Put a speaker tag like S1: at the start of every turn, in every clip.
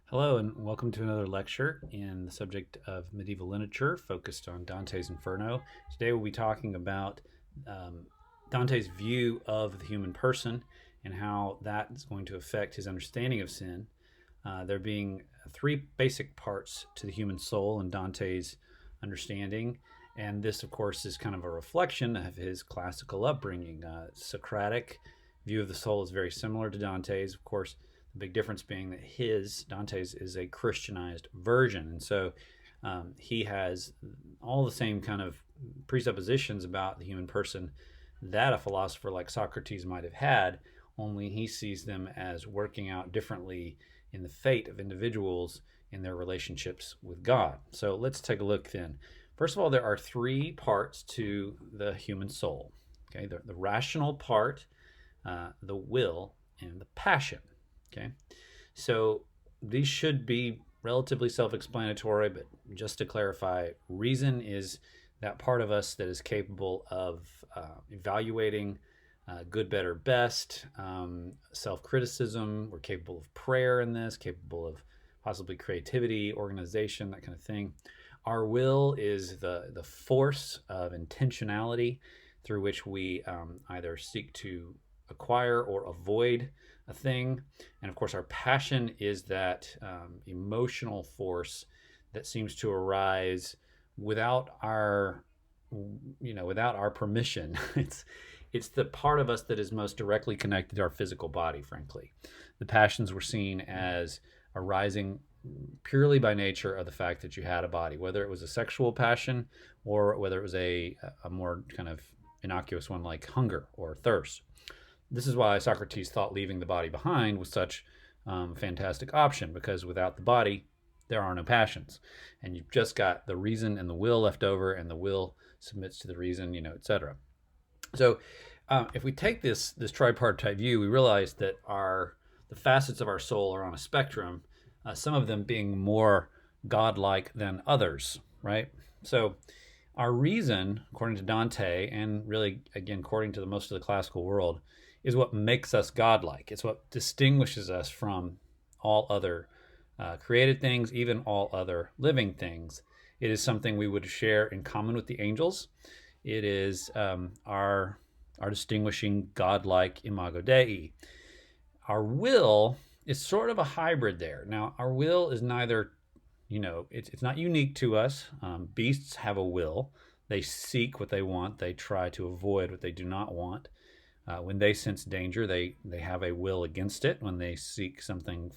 S1: Hello, and welcome to another lecture in the subject of medieval literature focused on Dante's Inferno. Today we'll be talking about um, Dante's view of the human person and how that is going to affect his understanding of sin. There being three basic parts to the human soul in Dante's understanding, and this, of course, is kind of a reflection of his classical upbringing. Socratic view of the soul is very similar to Dante's, of course. The big difference being that Dante's, is a Christianized version. And so he has all the same kind of presuppositions about the human person that a philosopher like Socrates might have had, only he sees them as working out differently in the fate of individuals in their relationships with God. So let's take a look then. First of all, there are three parts to the human soul. Okay, the rational part, the will, and the passion. Okay, so these should be relatively self-explanatory, but just to clarify, reason is that part of us that is capable of evaluating good, better, best, self-criticism. We're capable of prayer in this, capable of possibly creativity, organization, that kind of thing. Our will is the force of intentionality through which we either seek to acquire or avoid a thing. And of course, our passion is that emotional force that seems to arise without our permission. It's the part of us that is most directly connected to our physical body, frankly. The passions were seen as arising purely by nature of the fact that you had a body, whether it was a sexual passion or whether it was a more kind of innocuous one like hunger or thirst. This is why Socrates thought leaving the body behind was such a fantastic option, because without the body, there are no passions. And you've just got the reason and the will left over, and the will submits to the reason, etc. So if we take this tripartite view, we realize that the facets of our soul are on a spectrum, some of them being more godlike than others, right? So our reason, according to Dante, and really, again, according to most of the classical world, is what makes us godlike. It's what distinguishes us from all other created things, even all other living things. It is something we would share in common with the angels. It is our distinguishing godlike imago Dei. Our will is sort of a hybrid there. Now, our will is neither, it's not unique to us. Beasts have a will. They seek what they want. They try to avoid what they do not want. When they sense danger, they have a will against it. When they seek something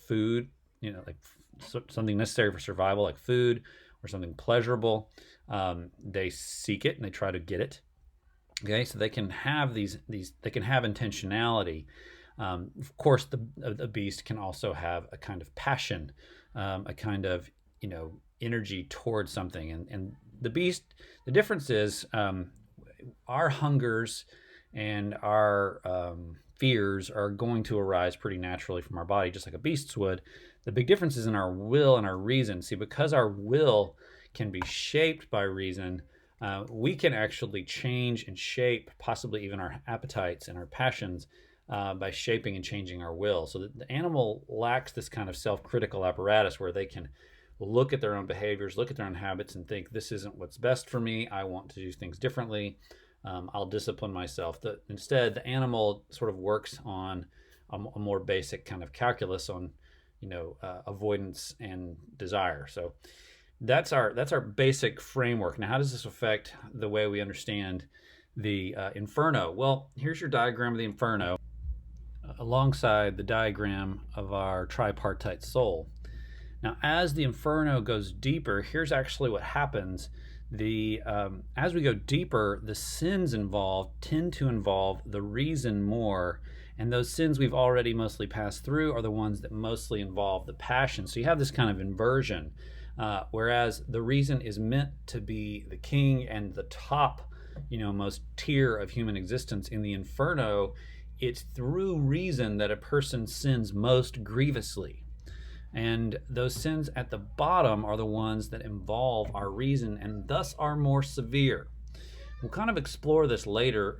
S1: like something necessary for survival, like food or something pleasurable, they seek it and they try to get it. Okay, so they can have they can have intentionality. Of course, the beast can also have a kind of passion, a kind of energy towards something. And the beast, the difference is our hungers and our fears are going to arise pretty naturally from our body, just like a beast's would. The big difference is in our will and our reason. See, because our will can be shaped by reason, we can actually change and shape possibly even our appetites and our passions by shaping and changing our will. So that the animal lacks this kind of self-critical apparatus where they can look at their own behaviors, look at their own habits, and think, this isn't what's best for me. I want to do things differently. I'll discipline myself. Instead, the animal sort of works on a more basic kind of calculus on, avoidance and desire. So that's our basic framework. Now, how does this affect the way we understand the Inferno? Well, here's your diagram of the Inferno alongside the diagram of our tripartite soul. Now, as the Inferno goes deeper, here's actually what happens. As we go deeper, the sins involved tend to involve the reason more, and those sins we've already mostly passed through are the ones that mostly involve the passion. So you have this kind of inversion, whereas the reason is meant to be the king and the top, most tier of human existence. In the Inferno, it's through reason that a person sins most grievously. And those sins at the bottom are the ones that involve our reason and thus are more severe. We'll kind of explore this later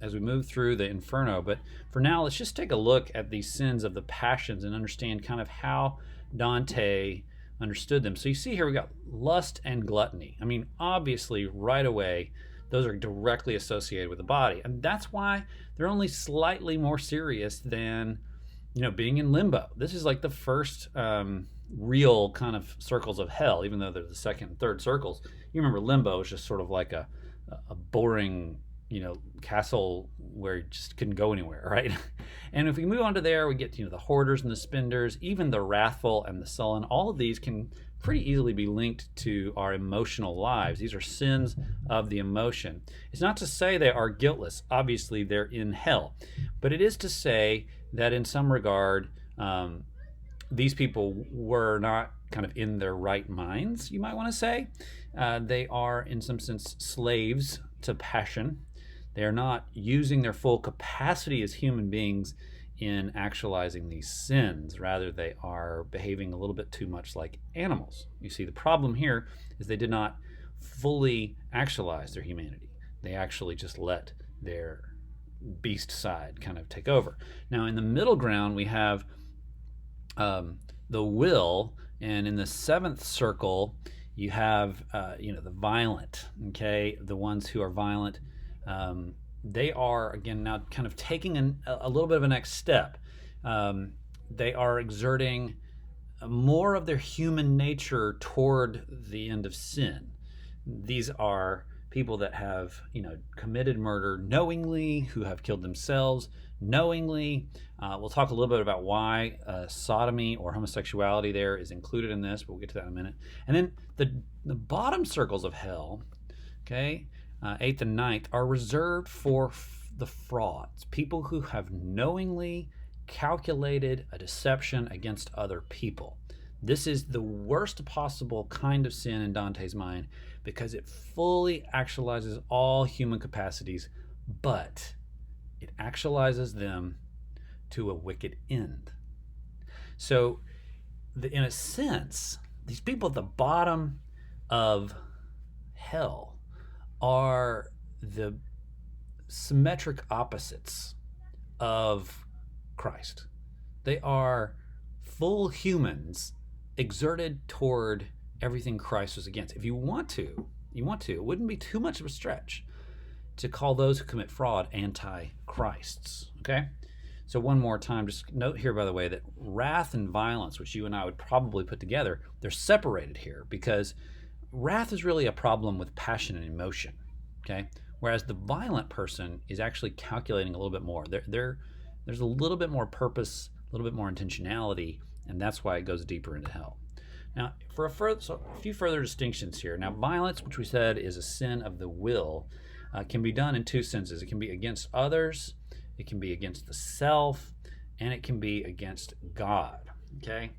S1: as we move through the Inferno, but for now, let's just take a look at these sins of the passions and understand kind of how Dante understood them. So you see here we got lust and gluttony. I mean, obviously, right away, those are directly associated with the body, and that's why they're only slightly more serious than being in limbo. This is like the first real kind of circles of hell, even though they're the second and third circles. You remember limbo is just sort of like a boring, castle where you just couldn't go anywhere, right? And if we move on to there, we get the hoarders and the spenders, even the wrathful and the sullen. All of these can pretty easily be linked to our emotional lives. These are sins of the emotion. It's not to say they are guiltless. Obviously, they're in hell. But it is to say that in some regard, these people were not kind of in their right minds, you might want to say. They are, in some sense, slaves to passion. They are not using their full capacity as human beings in actualizing these sins. Rather, they are behaving a little bit too much like animals. You see, the problem here is they did not fully actualize their humanity. They actually just let their beast side kind of take over. Now, in the middle ground, we have the will, and in the seventh circle, you have the violent. Okay, the ones who are violent. They are, again, now kind of taking a little bit of a next step. They are exerting more of their human nature toward the end of sin. These are people that have, committed murder knowingly, who have killed themselves knowingly. We'll talk a little bit about why sodomy or homosexuality there is included in this, but we'll get to that in a minute. And then the bottom circles of hell, okay, 8th and 9th, are reserved for the frauds, people who have knowingly calculated a deception against other people. This is the worst possible kind of sin in Dante's mind because it fully actualizes all human capacities, but it actualizes them to a wicked end. So, in a sense, these people at the bottom of hell are the symmetric opposites of Christ. They are full humans exerted toward everything Christ was against. If you want to, it wouldn't be too much of a stretch to call those who commit fraud anti-Christs. Okay? So one more time, just note here, by the way, that wrath and violence, which you and I would probably put together, they're separated here because wrath is really a problem with passion and emotion, okay? Whereas the violent person is actually calculating a little bit more. There's a little bit more purpose, a little bit more intentionality, and that's why it goes deeper into hell. Now, for a few further distinctions here. Now, violence, which we said is a sin of the will, can be done in two senses. It can be against others, it can be against the self, and it can be against God, okay?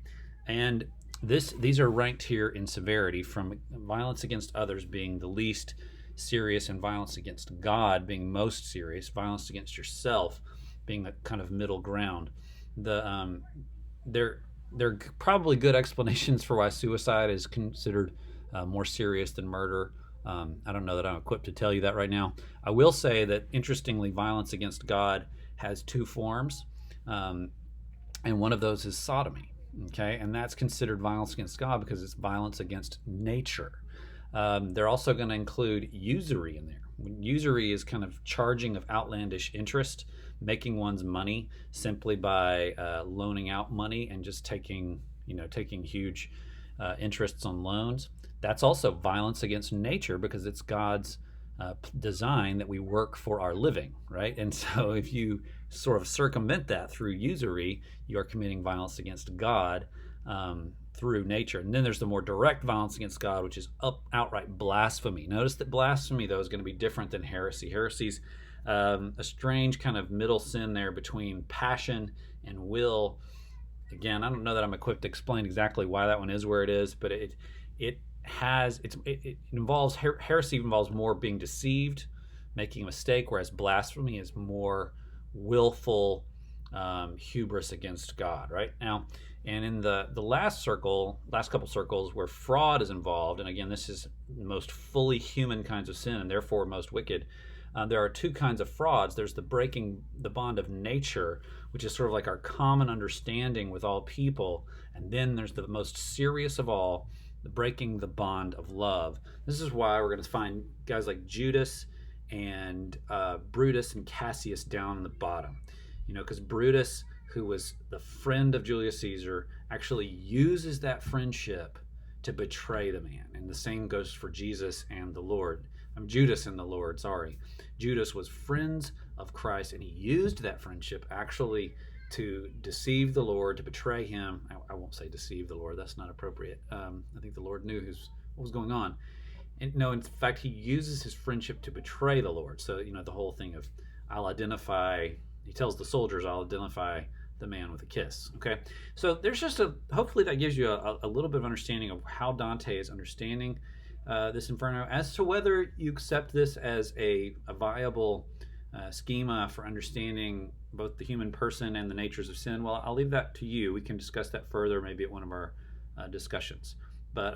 S1: And these are ranked here in severity, from violence against others being the least serious and violence against God being most serious, violence against yourself being the kind of middle ground. There are probably good explanations for why suicide is considered more serious than murder. I don't know that I'm equipped to tell you that right now. I will say that, interestingly, violence against God has two forms, and one of those is sodomy. Okay, and that's considered violence against God because it's violence against nature. They're also going to include usury in there. Usury is kind of charging of outlandish interest, making one's money simply by loaning out money and just taking huge interests on loans. That's also violence against nature because it's God's design that we work for our living, right? And so if you sort of circumvent that through usury, you are committing violence against God through nature. And then there's the more direct violence against God, which is outright blasphemy. Notice that blasphemy, though, is going to be different than heresy. Heresy's a strange kind of middle sin there between passion and will. Again, I don't know that I'm equipped to explain exactly why that one is where it is, but it involves, heresy involves more being deceived, making a mistake, whereas blasphemy is more willful hubris against God. Right now, And in the last circle, last couple circles where fraud is involved, and again, this is the most fully human kinds of sin and therefore most wicked. There are two kinds of frauds. There's the breaking the bond of nature, which is sort of like our common understanding with all people. And then there's the most serious of all, the breaking the bond of love. This is why we're going to find guys like Judas and Brutus and Cassius down in the bottom. Because Brutus, who was the friend of Julius Caesar, actually uses that friendship to betray the man. And the same goes for Jesus and the Lord. Judas and the Lord, sorry. Judas was friends of Christ, and he used that friendship actually to deceive the Lord, to betray him. I won't say deceive the Lord. That's not appropriate. I think the Lord knew what was going on. And no, in fact, he uses his friendship to betray the Lord. So, the whole thing of he tells the soldiers, I'll identify the man with a kiss. Okay, so there's just hopefully that gives you a little bit of understanding of how Dante is understanding this Inferno. As to whether you accept this as a viable schema for understanding both the human person and the natures of sin, well, I'll leave that to you. We can discuss that further maybe at one of our discussions. But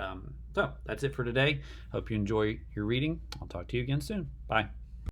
S1: so that's it for today. Hope you enjoy your reading. I'll talk to you again soon. Bye.